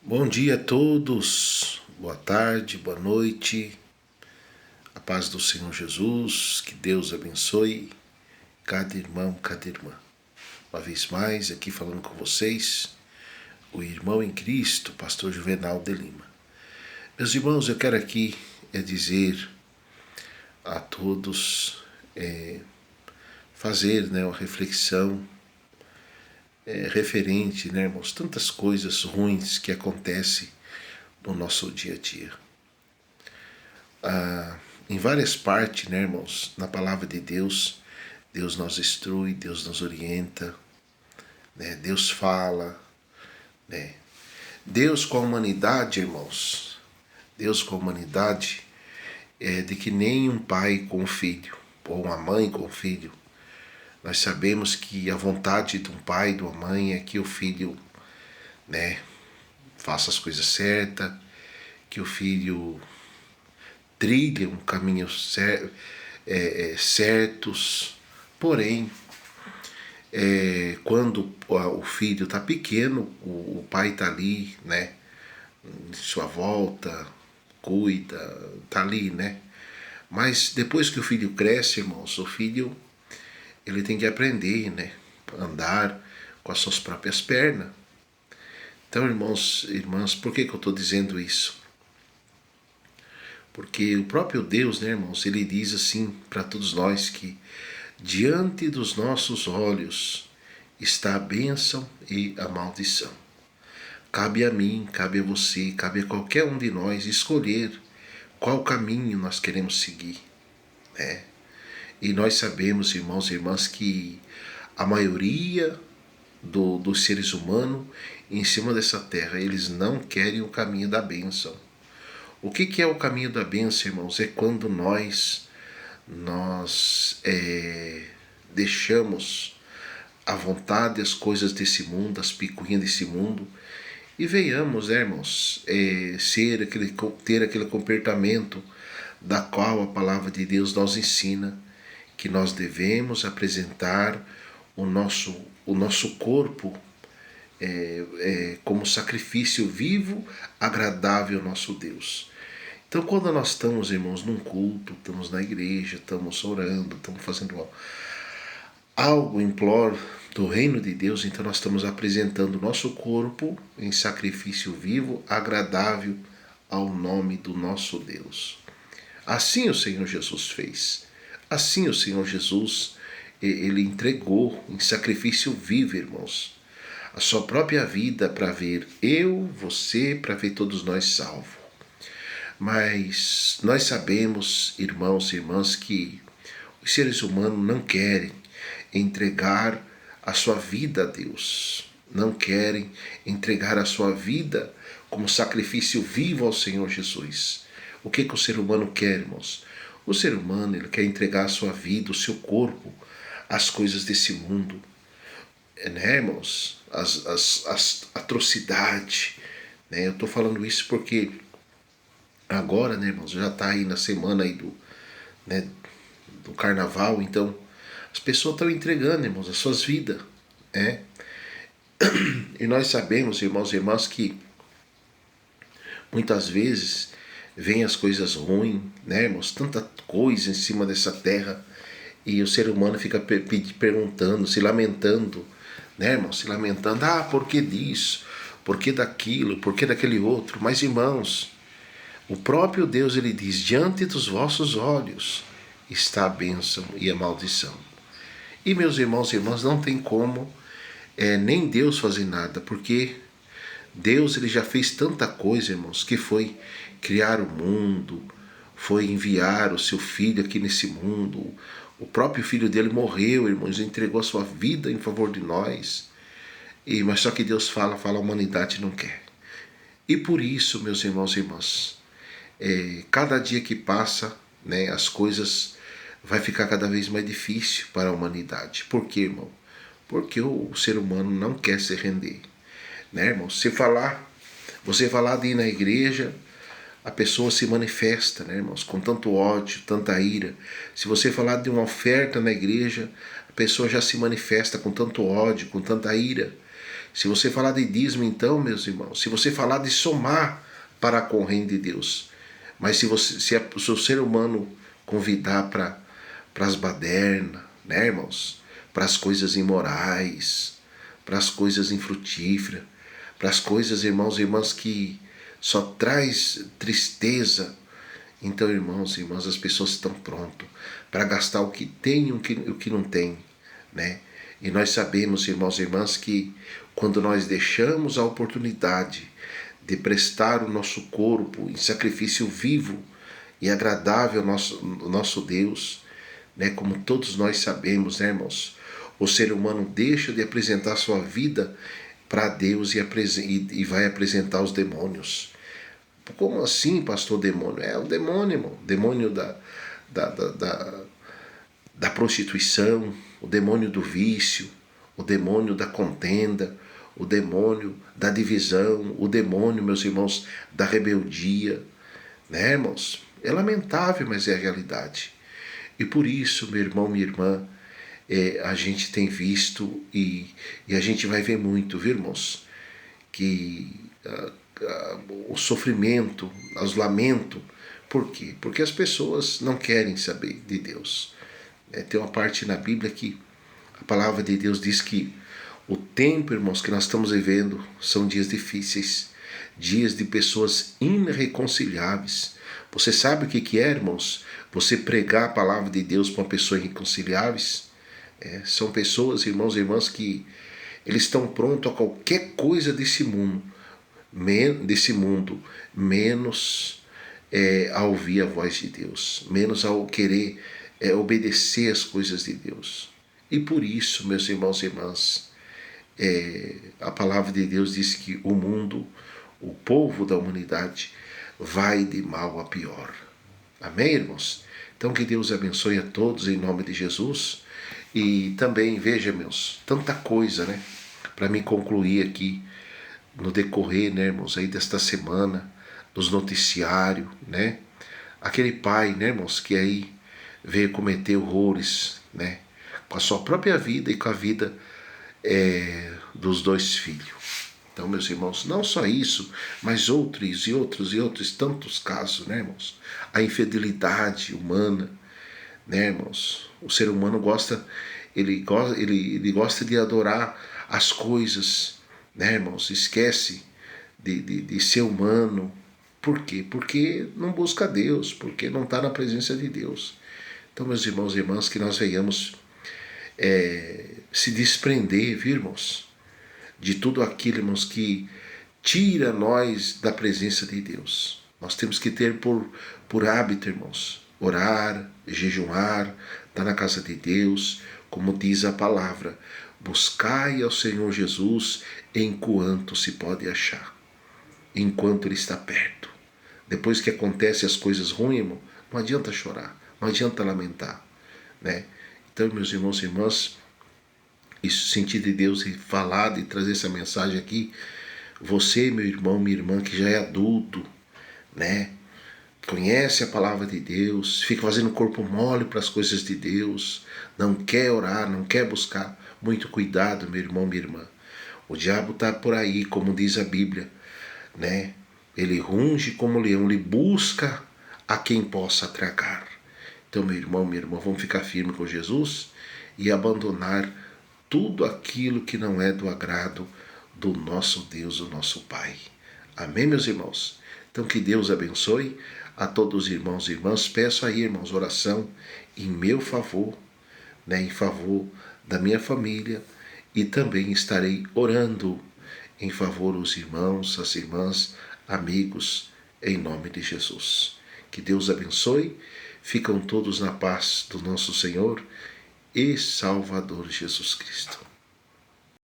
Bom dia a todos, boa tarde, boa noite, a paz do Senhor Jesus, que Deus abençoe cada irmão, cada irmã. Uma vez mais, aqui falando com vocês, o irmão em Cristo, pastor Juvenal de Lima. Meus irmãos, eu quero aqui dizer a todos, fazer uma reflexão referente, irmãos, tantas coisas ruins que acontecem no nosso dia a dia. Em várias partes, irmãos, na palavra de Deus, Deus nos instrui, Deus nos orienta, Deus fala, Deus com a humanidade, irmãos, Deus com a humanidade é de que nem um pai com um filho, ou uma mãe com um filho. Nós sabemos que a vontade de um pai e de uma mãe é que o filho faça as coisas certas, que o filho trilhe um caminho certos. Porém, quando o filho está pequeno, o pai está ali, em sua volta, cuida, está ali, Mas depois que o filho cresce, irmãos, o filho ele tem que aprender, a andar com as suas próprias pernas. Então, irmãos, irmãs, por que eu estou dizendo isso? Porque o próprio Deus, irmãos, ele diz assim para todos nós que diante dos nossos olhos está a bênção e a maldição. Cabe a mim, cabe a você, cabe a qualquer um de nós escolher qual caminho nós queremos seguir, E nós sabemos, irmãos e irmãs, que a maioria dos seres humanos em cima dessa terra, eles não querem o caminho da bênção. O que é o caminho da bênção, irmãos? É quando nós deixamos à vontade as coisas desse mundo, as picuinhas desse mundo, e venhamos, irmãos, ter aquele comportamento da qual a palavra de Deus nos ensina, que nós devemos apresentar o nosso corpo como sacrifício vivo, agradável ao nosso Deus. Então, quando nós estamos, irmãos, num culto, estamos na igreja, estamos orando, estamos fazendo algo em prol do reino de Deus, então nós estamos apresentando o nosso corpo em sacrifício vivo, agradável ao nome do nosso Deus. Assim o Senhor Jesus fez. Assim o Senhor Jesus, ele entregou em sacrifício vivo, irmãos, a sua própria vida para ver você, para ver todos nós salvos. Mas nós sabemos, irmãos e irmãs, que os seres humanos não querem entregar a sua vida a Deus. Não querem entregar a sua vida como sacrifício vivo ao Senhor Jesus. O que o ser humano quer, irmãos? O ser humano ele quer entregar a sua vida, o seu corpo, às coisas desse mundo. Irmãos? As atrocidades. Eu estou falando isso porque agora, irmãos, já está aí na semana aí do carnaval, então as pessoas estão entregando, irmãos, as suas vidas. E nós sabemos, irmãos e irmãs, que muitas vezes vem as coisas ruins, irmãos? Tanta coisa em cima dessa terra e o ser humano fica perguntando, se lamentando, irmãos? Se lamentando, por que disso? Por que daquilo? Por que daquele outro? Mas, irmãos, o próprio Deus, ele diz, diante dos vossos olhos está a bênção e a maldição. E, meus irmãos e irmãs, não tem como nem Deus fazer nada, porque Deus ele já fez tanta coisa, irmãos, que foi criar o mundo, foi enviar o seu filho aqui nesse mundo. O próprio filho dele morreu, irmãos, entregou a sua vida em favor de nós. Mas só que Deus fala, a humanidade não quer. E por isso, meus irmãos e irmãs, cada dia que passa, as coisas vai ficar cada vez mais difícil para a humanidade. Por quê, irmão? Porque o ser humano não quer se render. Irmão? Você falar de ir na igreja, a pessoa se manifesta, irmãos, com tanto ódio, tanta ira. Se você falar de uma oferta na igreja, a pessoa já se manifesta com tanto ódio, com tanta ira. Se você falar de dízimo, então, meus irmãos, se você falar de somar para com o reino de Deus, mas se o ser humano convidar para as badernas, né, irmãos? Para as coisas imorais, para as coisas infrutíferas, para as coisas, irmãos e irmãs, que só traz tristeza. Então, irmãos e irmãs, as pessoas estão prontas para gastar o que tem e o que não tem, né? E nós sabemos, irmãos e irmãs, que quando nós deixamos a oportunidade de prestar o nosso corpo em sacrifício vivo e agradável ao nosso Deus, né? Como todos nós sabemos, né, irmãos? O ser humano deixa de apresentar sua vida para Deus e vai apresentar os demônios. Como assim, pastor, demônio? É o demônio, irmão. O demônio da prostituição, o demônio do vício, o demônio da contenda, o demônio da divisão, o demônio, meus irmãos, da rebeldia. Né, irmãos? É lamentável, mas é a realidade. E por isso, meu irmão, minha irmã, a gente tem visto e a gente vai ver muito, viu, irmãos? Que o sofrimento, os lamentos. Por quê? Porque as pessoas não querem saber de Deus. Tem uma parte na Bíblia que a palavra de Deus diz que o tempo, irmãos, que nós estamos vivendo são dias difíceis, dias de pessoas irreconciliáveis. Você sabe o que é, irmãos? Você pregar a palavra de Deus para uma pessoa irreconciliáveis? São pessoas, irmãos e irmãs, que eles estão prontos a qualquer coisa desse mundo, menos a ouvir a voz de Deus, menos ao querer obedecer às coisas de Deus. E por isso, meus irmãos e irmãs, a palavra de Deus diz que o mundo, o povo da humanidade, vai de mal a pior. Amém, irmãos? Então que Deus abençoe a todos em nome de Jesus. E também, veja, meus, tanta coisa, né? Para me concluir aqui no decorrer, né, irmãos, aí desta semana, nos noticiários, né? Aquele pai, né, irmãos, que aí veio cometer horrores, né? Com a sua própria vida e com a vida dos 2 filhos. Então, meus irmãos, não só isso, mas outros tantos casos, né, irmãos? A infidelidade humana, né, irmãos? O ser humano gosta de adorar as coisas, né, irmãos? Esquece de ser humano. Por quê? Porque não busca Deus, porque não está na presença de Deus. Então, meus irmãos e irmãs, que nós venhamos se desprender, viu, irmãos? De tudo aquilo, irmãos, que tira nós da presença de Deus. Nós temos que ter por hábito, irmãos, orar, jejuar, estar na casa de Deus, como diz a palavra, buscai ao Senhor Jesus enquanto se pode achar, enquanto Ele está perto. Depois que acontecem as coisas ruins, irmão, não adianta chorar, não adianta lamentar, né? Então, meus irmãos e irmãs, isso, sentir de Deus e falar, e trazer essa mensagem aqui, você, meu irmão, minha irmã, que já é adulto, né? Conhece a palavra de Deus, fica fazendo corpo mole para as coisas de Deus, não quer orar, não quer buscar. Muito cuidado, meu irmão, minha irmã. O diabo está por aí, como diz a Bíblia, né? Ele runge como leão, ele busca a quem possa tragar. Então, meu irmão, minha irmã, vamos ficar firme com Jesus e abandonar tudo aquilo que não é do agrado do nosso Deus, o nosso Pai. Amém, meus irmãos? Então, que Deus abençoe a todos os irmãos e irmãs. Peço aí, irmãos, oração em meu favor, né, em favor da minha família, e também estarei orando em favor dos irmãos, as irmãs, amigos, em nome de Jesus. Que Deus abençoe. Ficam todos na paz do nosso Senhor e Salvador Jesus Cristo.